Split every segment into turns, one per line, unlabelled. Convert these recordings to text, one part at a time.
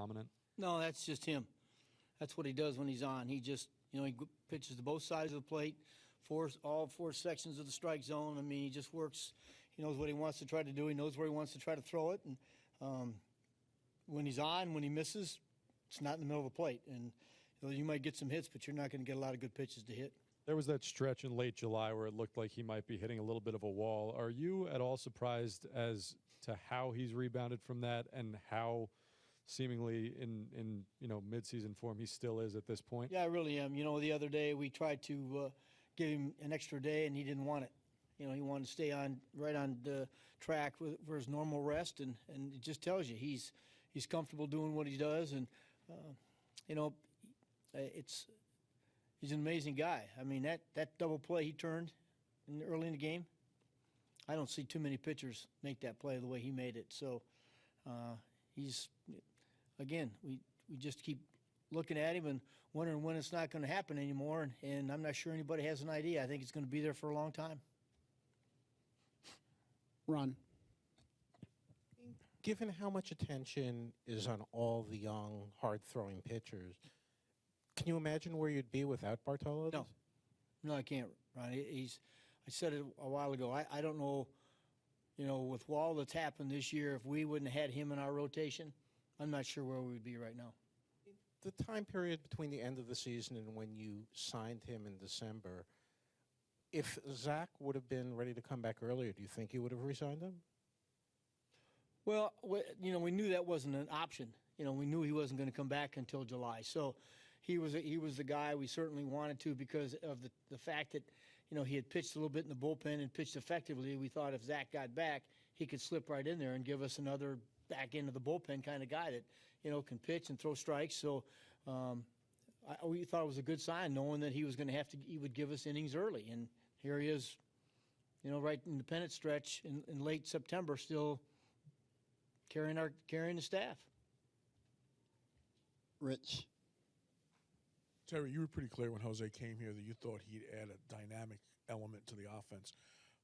dominant?
No, that's just him. That's what he does when he's on. He just, he pitches to both sides of the plate, all four sections of the strike zone. I mean, he just works. He knows what he wants to try to do. He knows where he wants to try to throw it. And when he's on, when he misses, it's not in the middle of the plate. And you might get some hits, but you're not going to get a lot of good pitches to hit.
There was that stretch in late July where it looked like he might be hitting a little bit of a wall. Are you at all surprised as to how he's rebounded from that and how seemingly in midseason form he still is at this point?
Yeah, I really am. The other day we tried to give him an extra day, and he didn't want it. He wanted to stay right on the track for his normal rest, and it just tells you he's comfortable doing what he does, and he's an amazing guy. I mean, that double play he turned early in the game, I don't see too many pitchers make that play the way he made it. So again, we just keep looking at him and wondering when it's not going to happen anymore, and I'm not sure anybody has an idea. I think it's going to be there for a long time.
Ron.
Given how much attention is on all the young, hard-throwing pitchers, can you imagine where you'd be without Bartolo?
No, I can't, Ron. I said it a while ago. I don't know, with all that's happened this year, if we wouldn't have had him in our rotation, I'm not sure where we would be right now.
The time period between the end of the season and when you signed him in December, if Zach would have been ready to come back earlier, do you think you would have re-signed him?
Well, we knew that wasn't an option. We knew he wasn't going to come back until July. So he was the guy we certainly wanted to because of the fact that, he had pitched a little bit in the bullpen and pitched effectively. We thought if Zach got back, he could slip right in there and give us another back into the bullpen kind of guy that, can pitch and throw strikes. So we thought it was a good sign knowing that he was going to he would give us innings early. And here he is, right in the pennant stretch in late September, still carrying the staff.
Rich.
Terry, you were pretty clear when Jose came here that you thought he'd add a dynamic element to the offense.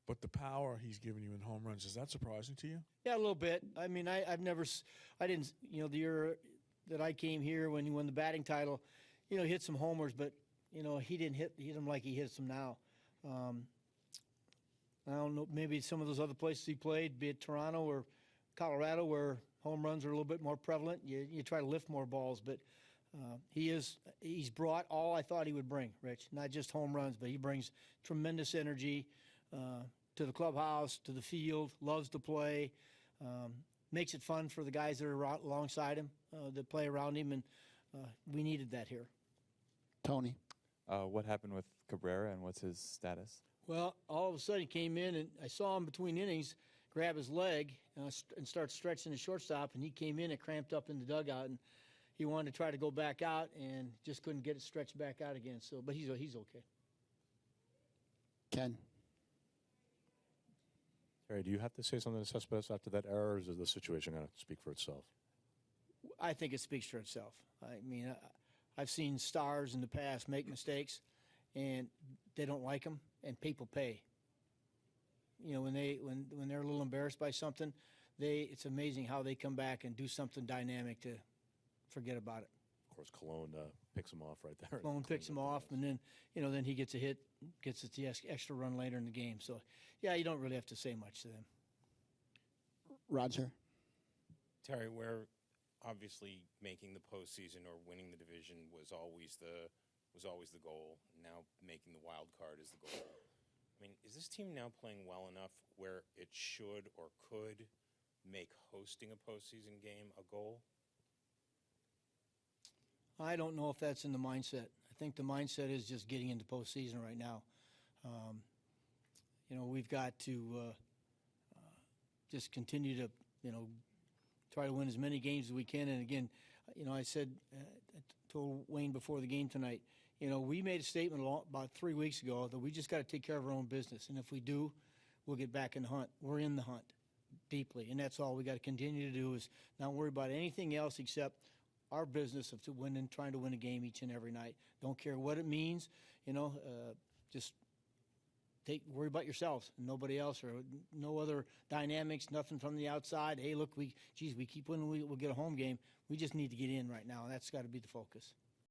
But the power he's given you in home runs, is that surprising to you?
Yeah, a little bit. I mean, I didn't, the year that I came here when he won the batting title, he hit some homers, but, he didn't hit them like he hits them now. I don't know, maybe some of those other places he played, be it Toronto or Colorado, where home runs are a little bit more prevalent. You try to lift more balls, but he's brought all I thought he would bring, Rich. Not just home runs, but he brings tremendous energy to the clubhouse, to the field, loves to play, makes it fun for the guys that are alongside him, that play around him, and we needed that here.
Tony.
What happened with Cabrera and what's his status?
Well, all of a sudden he came in, and I saw him between innings grab his leg and start stretching the shortstop, and he came in and cramped up in the dugout, and he wanted to try to go back out and just couldn't get it stretched back out again. So, but he's okay.
Ken.
Terry, do you have to say something to Cespedes after that error, or is the situation going to speak for itself?
I think it speaks for itself. I mean, I've seen stars in the past make mistakes, and they don't like them, and people pay. When they're a little embarrassed by something, it's amazing how they come back and do something dynamic to forget about it.
Of course, Colon picks him off right there.
Colon picks him off, and then then he gets a hit, gets the extra run later in the game. So, yeah, you don't really have to say much to them.
Roger.
Terry, we're obviously making the postseason or winning the division was always the goal. Now making the wild card is the goal. I mean, is this team now playing well enough where it should or could make hosting a postseason game a goal?
I don't know if that's in the mindset. I think the mindset is just getting into postseason right now. We've got to just continue to, try to win as many games as we can. And again, I said, I told Wayne before the game tonight, we made a statement about 3 weeks ago that we just got to take care of our own business. And if we do, we'll get back in the hunt. We're in the hunt deeply. And that's all we got to continue to do is not worry about anything else except our business of trying to win a game each and every night. Don't care what it means, just worry about yourselves, nobody else, or no other dynamics, nothing from the outside. Hey, look, we keep winning, we'll get a home game. We just need to get in right now, and that's got to be the focus.